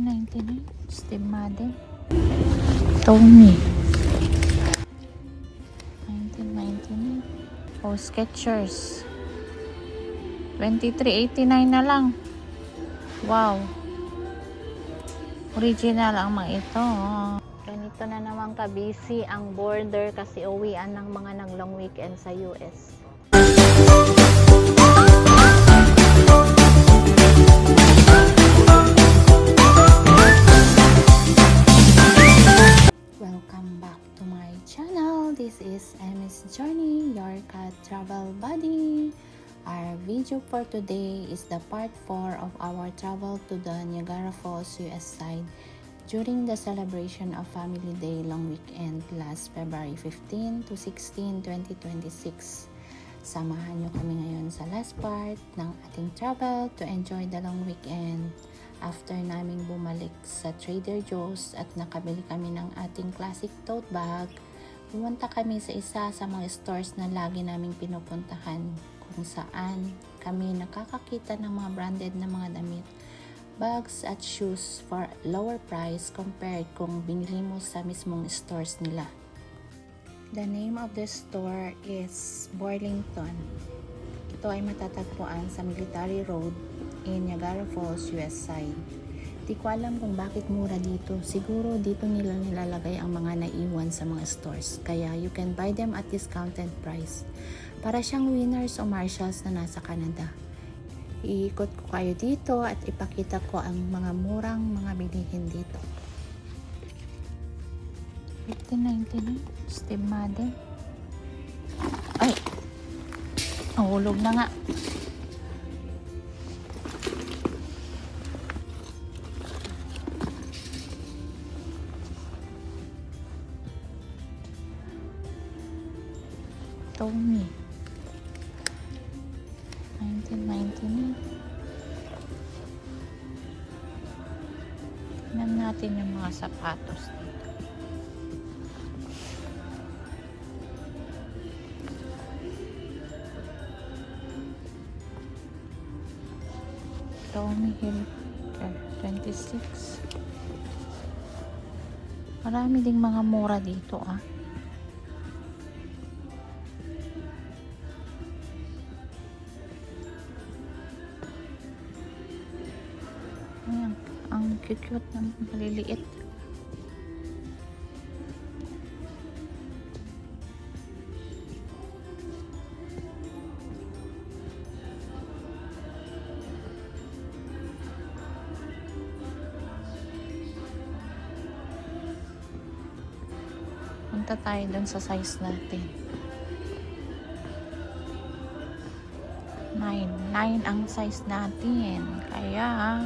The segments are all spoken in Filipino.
1999. Steve Madden. Tommy. 1999. Oh, Skechers. 23.89 na lang. Wow. Original ang mga ito. Ganito na naman ka-busy ang border kasi uwian ng mga nag-long weekend sa US. Welcome back to my channel. This is MS Journey, your cat travel buddy. Our video for today is the part 4 of our travel to the Niagara Falls, US side during the celebration of Family Day long weekend last February 15 to 16, 2026. Samahan nyo kami ngayon sa last part ng ating travel to enjoy the long weekend. After naming bumalik sa Trader Joe's at nakabili kami ng ating classic tote bag, pumunta kami sa isa sa mga stores na lagi naming pinupuntahan kung saan kami nakakakita ng mga branded na mga damit, bags at shoes for lower price compared kung binili mo sa mismong stores nila. The name of the store is Burlington. Ito ay matatagpuan sa Military Road in Niagara Falls, US side. Di ko alam kung bakit mura dito. Siguro dito nila nilalagay ang mga naiwan sa mga stores. Kaya you can buy them at discounted price. Para siyang Winners o Marshalls na nasa Canada. Iikot ko kayo dito at ipakita ko ang mga murang mga bilihin dito. 15.99. Steve Madden. Ay! Nahulog na nga. Tommy. 1999. Tignan natin yung mga sapatos dito. Tommy Hilfiger 26. Marami ding mga mura dito ah. Ayan, ang cute na maliliit. Punta tayo dun sa size natin. 9 ang size natin. Kaya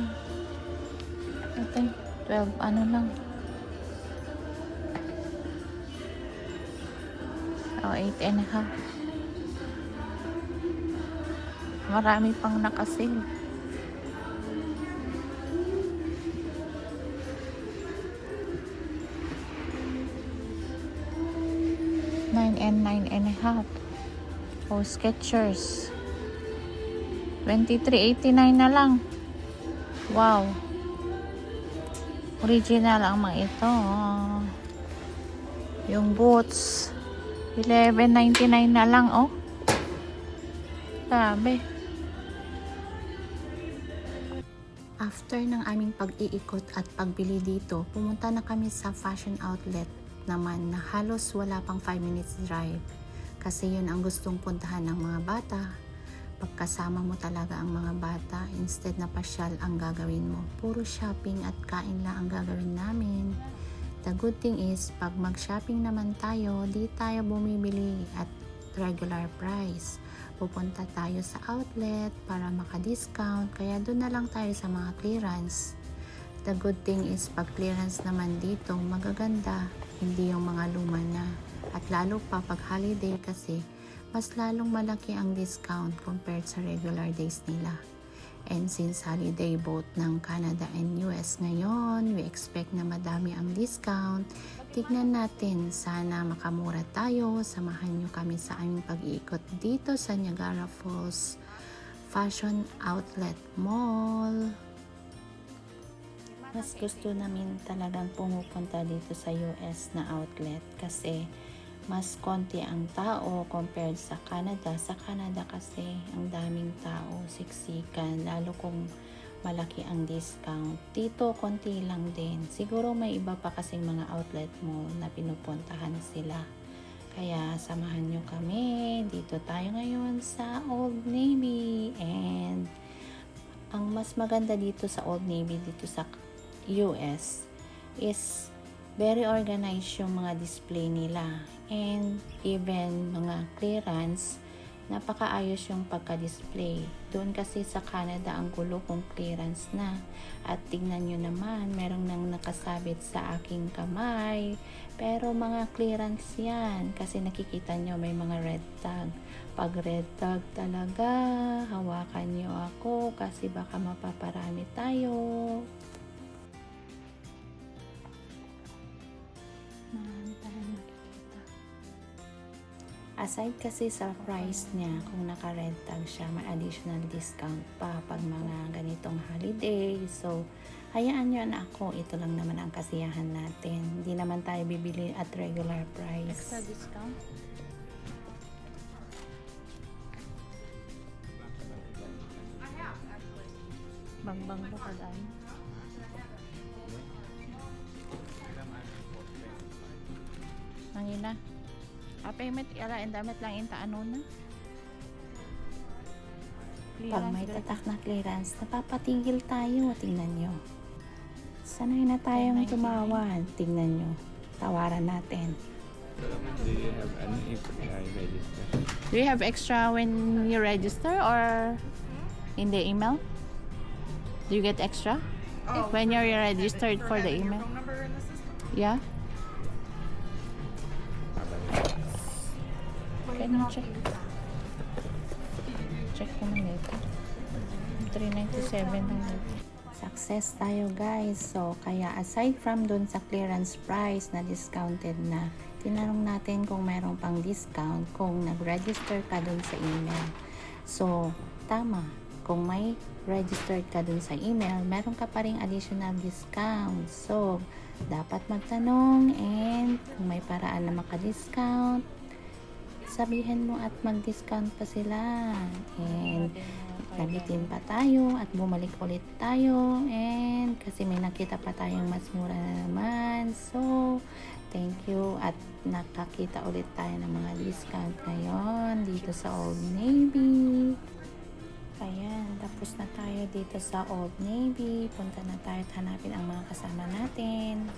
ito 12 ano lang. O 8.5. Marami pang nakasale. And 9.5. O Skechers 23.89 na lang. Wow, original ang mga ito. Yung boots 11.99 na lang. Oh, grabe. After ng aming pag-iikot at pagbili dito, pumunta na kami sa fashion outlet naman na halos wala pang 5 minutes drive kasi yun ang gustong puntahan ng mga bata. Pagkasama mo talaga ang mga bata instead na pasyal ang gagawin mo, puro shopping at kain lang ang gagawin namin. The good thing is pag mag-shopping naman tayo, di tayo bumibili at regular price. Pupunta tayo sa outlet para maka-discount, kaya doon na lang tayo sa mga clearance. The good thing is pag clearance naman dito magaganda, hindi yung mga luma na. At lalo pa pag holiday kasi mas lalong malaki ang discount compared sa regular days nila. And since holiday both ng Canada and US ngayon, we expect na madami ang discount. Tignan natin, sana makamura tayo. Samahan nyo kami sa aming pag-iikot dito sa Niagara Falls Fashion Outlet Mall. mas gusto namin talagang pumupunta dito sa US na outlet kasi mas konti ang tao compared sa Canada. Sa Canada kasi ang daming tao, siksikan, lalo kung malaki ang discount. Dito konti lang din. Siguro may iba pa kasing mga outlet mo na pinupuntahan sila. Kaya samahan nyo kami. Dito tayo ngayon sa Old Navy. And ang mas maganda dito sa Old Navy, dito sa US, is very organized yung mga display nila. And even mga clearance, napakaayos yung pagka-display. Doon kasi sa Canada, ang gulo kung clearance na. At tignan nyo naman, merong nang nakasabit sa aking kamay. Pero mga clearance yan. Kasi nakikita nyo may mga red tag. Pag red tag talaga, hawakan nyo ako kasi baka mapaparami tayo. Marami tayong nakikita. Aside kasi sa price niya, kung naka-red tag siya, may additional discount pa pag mga ganitong holiday. So, hayaan nyo na ako. Ito lang naman ang kasiyahan natin. Hindi naman tayo bibili at regular price. Extra discount? Bangbang ba kadaan? Nangina? Payment ala and damit lang inta ano na. Pag may tatak na clearance, napapatigil tayo. Tingnan nyo. Sanay na tayong tumawad. Tingnan nyo. Tawaran natin. Do you have any if I register? Do you have extra when you register or in the email? Do you get extra? Oh, When you're registered for the having your email? phone number in the system? Yeah? Can you check? Check ko na nito. 397 lang nito. Success tayo guys. So, kaya aside from dun sa clearance price na discounted na, tinanong natin kung mayroong pang discount kung nag-register ka dun sa email. So, tama. Kung may registered ka dun sa email, meron ka pa ring additional discount. So, dapat magtanong and kung may paraan na maka-discount, sabihin mo at mag-discount pa sila. And nabitin pa tayo at bumalik ulit tayo. And kasi may nakita pa tayong mas mura na naman. So, thank you at nakakita ulit tayo ng mga discount ngayon dito sa Old Navy. Ayan, tapos na tayo dito sa Old Navy. Punta na tayo at hanapin ang mga kasama natin.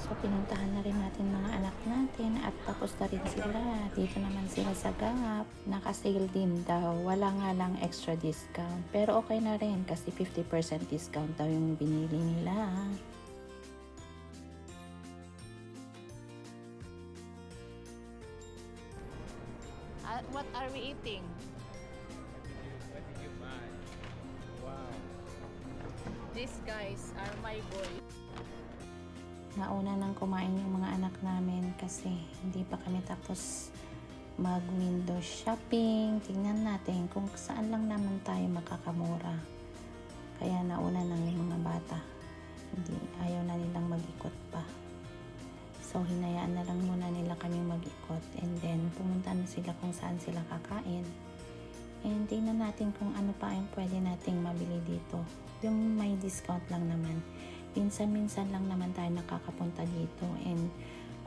So, pinuntahan na rin natin mga anak natin at tapos na rin sila. Dito naman sila sa Gap. Naka-sale din daw. Wala nga lang extra discount. Pero okay na rin kasi 50% discount daw yung binili nila. What are we eating? What did you buy? Wow. These guys are my boys. Nauna nang kumain yung mga anak namin kasi hindi pa kami tapos mag-window shopping. Tingnan natin kung saan lang naman tayo makakamura. Kaya nauna nang yung mga bata. Hindi, ayaw na nilang mag-ikot pa. So, hinayaan na lang muna nila kami mag-ikot. And then, pumunta na sila kung saan sila kakain. And tingnan natin kung ano pa yung pwede nating mabili dito. Yung may discount lang naman. Minsan-minsan lang naman tayo nakakapunta dito. And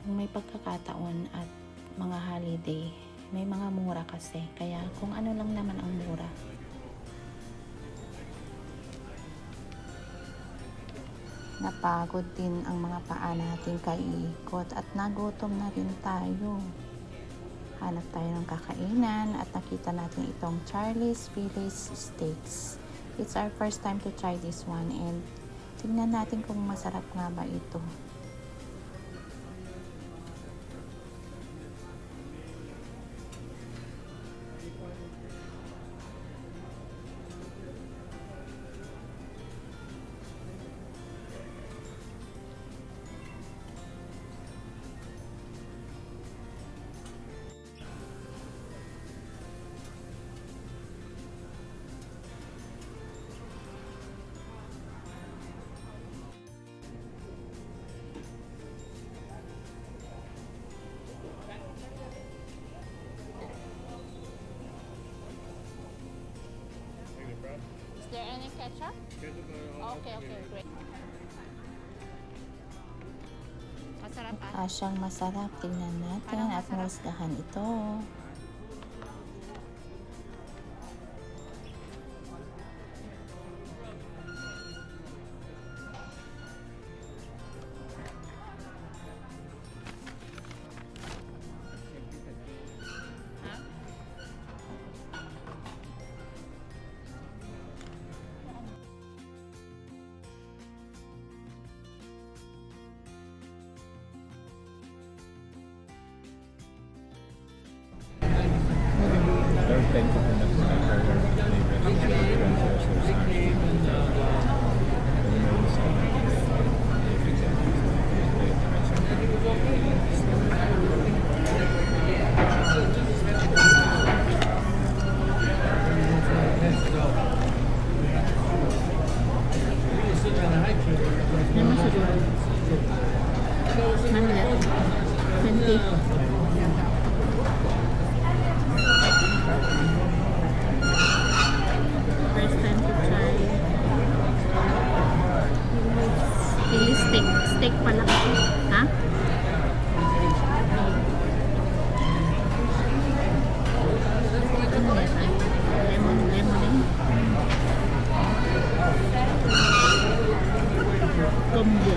kung may pagkakataon at mga holiday, may mga mura kasi. Kaya kung ano lang naman ang mura. Napagod din ang mga paa natin kaikot at nagutom na rin tayo. Hanap tayo ng kakainan at nakita natin itong Charlie's Village Steaks. It's our first time to try this one and tingnan natin kung masarap nga ba ito. any ketchup? Okay, okay, great. Masarap ah. Siyang masarap. Tingnan natin at mahusgahan ito. Thank you Ano siguro? Ano yan? 20. First time to try. Chili steak. Steak pala kasi. Ha? Ano yan? Lemon. Combo.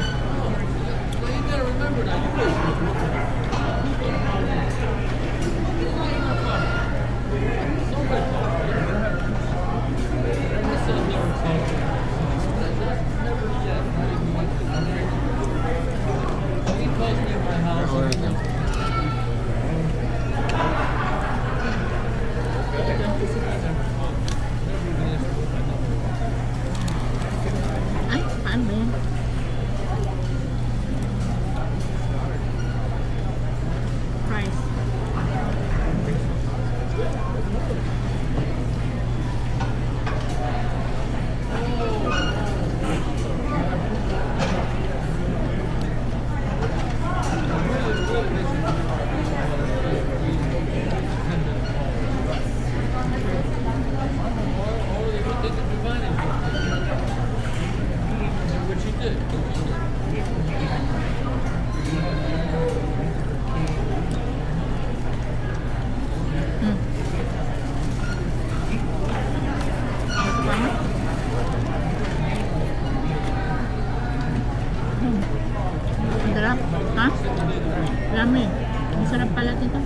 Ay, paano ba yan? Price. Ang sarap. Ha? Ramen. Ang sarap pala dito.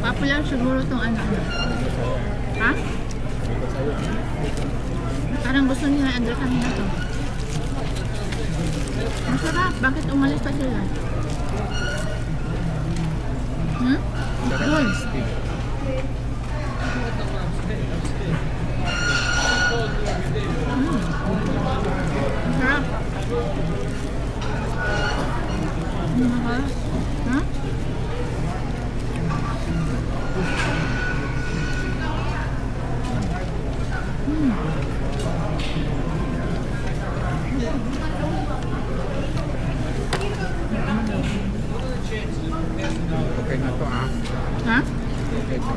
Popular siguro itong ano. Ha? Parang gusto nila Andre kanina to. Ang sarap. Bakit umalis pa sila? Hmm? Good. Ang sarap. Mahal. Ha? Okay na to ah. Ha? Okay to.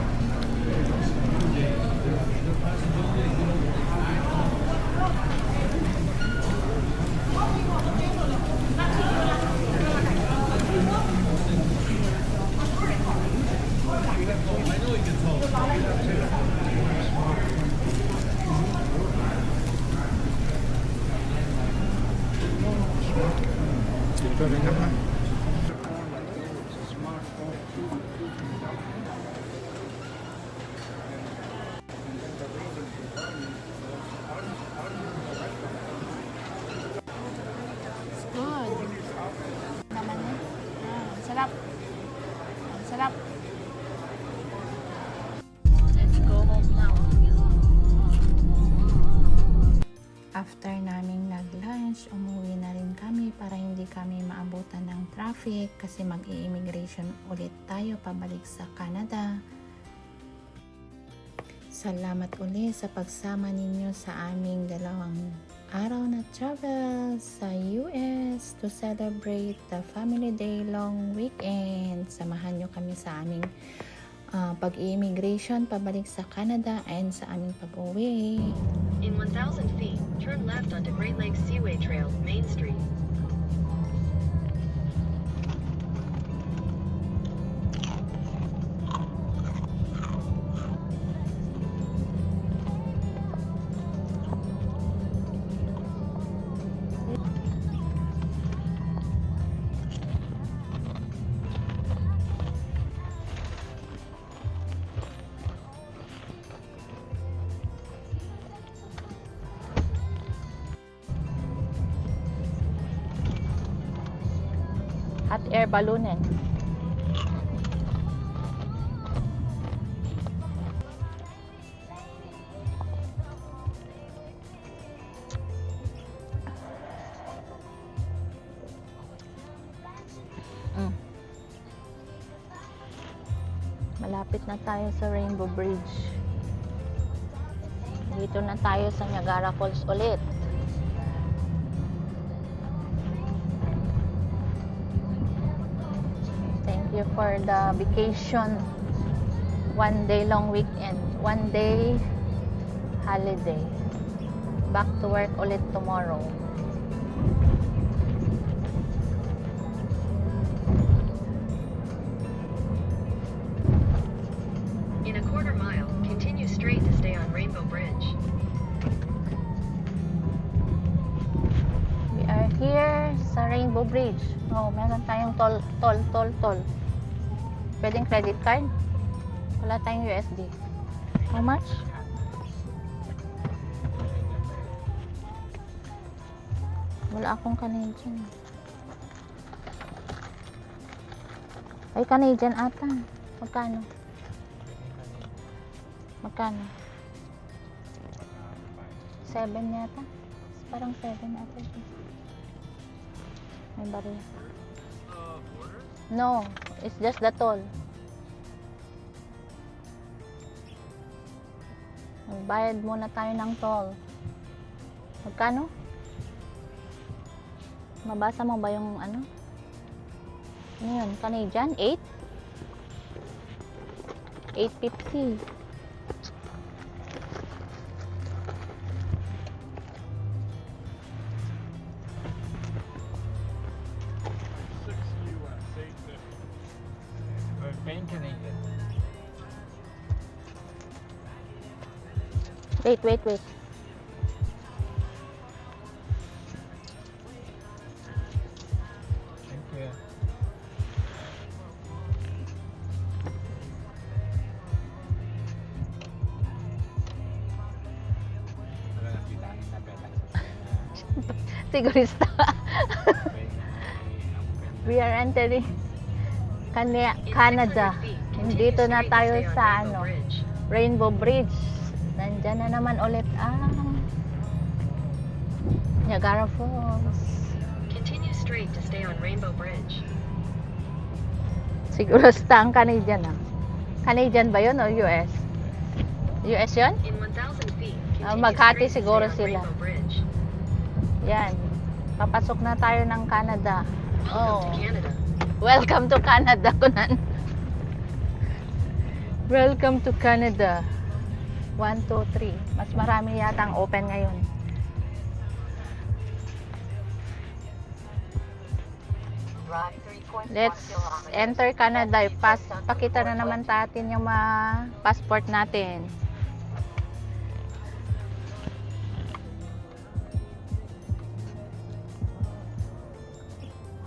Dito rin naman. It's good. Naman yun. Sarap. Sarap. Let's go home now. After naming nag-lunch, umuwi na rin kami para hindi kami maabutan ng traffic kasi mag-i-immigration ulit tayo pabalik sa Canada. Salamat ulit sa pagsama ninyo sa aming 2 araw na travel sa US to celebrate the Family Day long weekend. Samahan nyo kami sa aming pag-immigration pabalik sa Canada and sa aming pag-uwi. In 1,000 feet, turn left onto Great Lakes Seaway Trail, Main Street. Hot air balloonin. Malapit na tayo sa Rainbow Bridge. Dito na tayo sa Niagara Falls ulit. Thank you for the vacation. 1 day long weekend. 1 day holiday. Back to work ulit tomorrow. In a quarter mile, continue straight to stay on Rainbow Bridge. We are here sa Rainbow Bridge. Oh, meron tayong toll. Pwedeng credit card? Wala tayong USD. How much? Wala akong Canadian. Ay, Canadian ata. Magkano? Magkano? 7 yata. Parang 7 ata. May baril. No, it's just the toll. Magbayad muna tayo ng toll. Magkano? Mabasa mo ba yung ano? Ano yun? Canadian? 8? 8.50. Paying Canadian. Wait. Thank you. Wala nang bitangin na pera. Sigurista. We are entering Canada. Dito na tayo sa ano, Rainbow Bridge. Nandyan na naman ulit ang Niagara Falls. Continue straight to stay on Rainbow Bridge. Sigurista ang Canadian ah. Canadian ba yun o US? US yun? In 1,000 feet, Magkati continue straight to siguro stay sila. on Rainbow Bridge. Yan. Papasok na tayo ng Canada. Welcome to Canada. Welcome to Canada, kunan. Welcome to Canada. 1, 2, 3. Mas marami yata ang open ngayon. Let's enter Canada. Pakita na naman natin yung mga passport natin.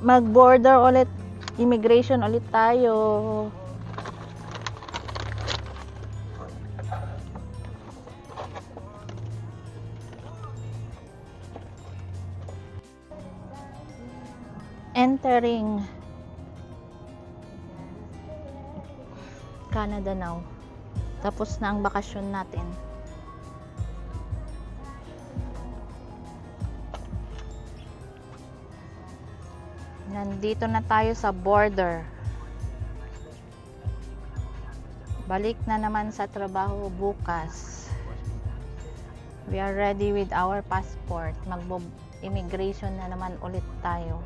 Mag-border ulit. Immigration ulit tayo. Entering Canada now. Tapos na ang bakasyon natin. Nandito na tayo sa border. Balik na naman sa trabaho bukas. We are ready with our passport. Mag-immigration na naman ulit tayo.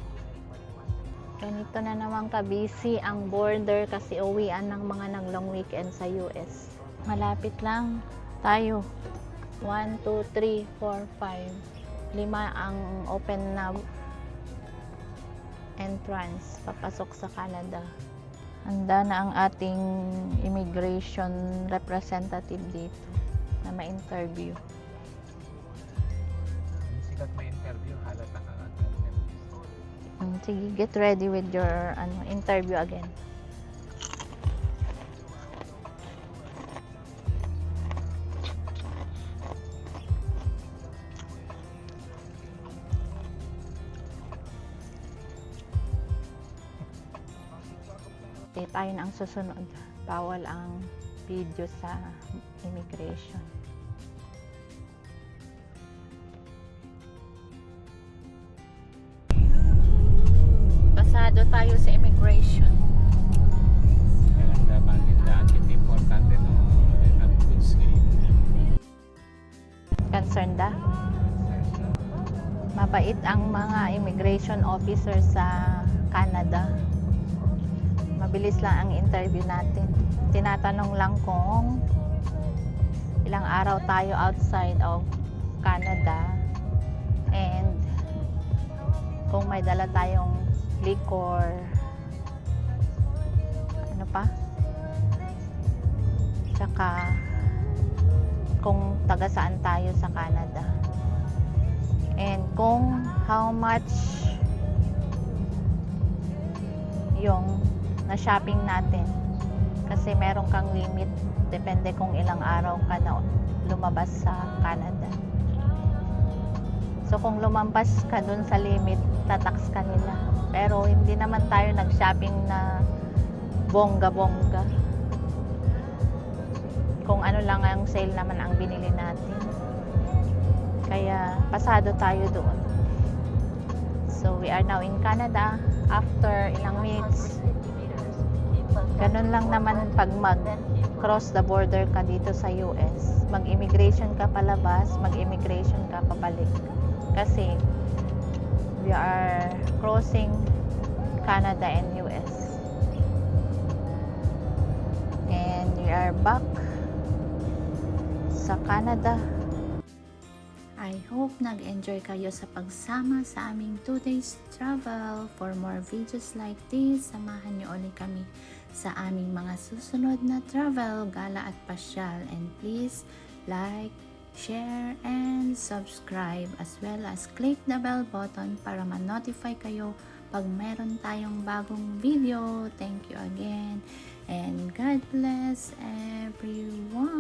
Ganito na naman ka-busy ang border kasi uwian ng mga nag-long weekend sa US. Malapit lang tayo. 1, 2, 3, 4, 5. 5 ang open na entrance papasok sa Canada. Handa na ang ating immigration representative dito na ma-interview. Sikat may interview, halata ka. Sige, get ready with your interview again. Okay, tayo na ang susunod. Bawal ang video sa immigration. Pasado tayo sa immigration. Kailang dapat daan hindi importante no not good sleep. Concerned da? Mabait ang mga immigration officer sa Canada. Mabilis lang ang interview natin. Tinatanong lang kung ilang araw tayo outside of Canada and kung may dala tayong liquor, ano pa, tsaka kung taga saan tayo sa Canada, and kung how much yung na shopping natin kasi meron kang limit depende kung ilang araw ka na lumabas sa Canada. So kung lumampas ka dun sa limit, tatax ka nila. Pero hindi naman tayo nag-shopping na bongga-bongga. Kung ano lang ang sale naman ang binili natin. Kaya pasado tayo doon. So we are now in Canada after ilang minutes. Ganun lang naman pag mag-cross the border ka dito sa US. Mag-immigration ka palabas, mag-immigration ka pabalik. Kasi we are crossing Canada and US. And we are back sa Canada. I hope nag-enjoy kayo sa pagsama sa aming 2 days travel. For more videos like this, samahan niyo ulit kami sa aming mga susunod na travel, gala at pasyal. And please like, share, and subscribe as well as click the bell button para ma-notify kayo pag meron tayong bagong video. Thank you again and God bless everyone.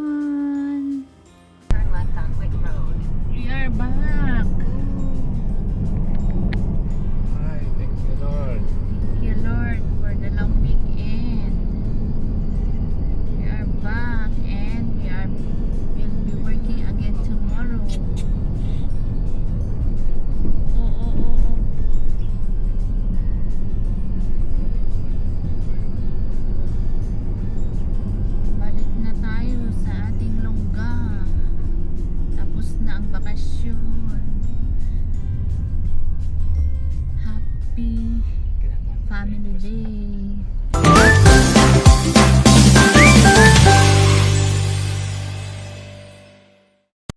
Turn left on Quick Road. We are back. Hi, thank you Lord. Thank you, Lord, for the long weekend. We are back and we'll be working again tomorrow. Oh. Balik na tayo sa ating lungga. Tapos na ang bakasyon. Happy Family Day.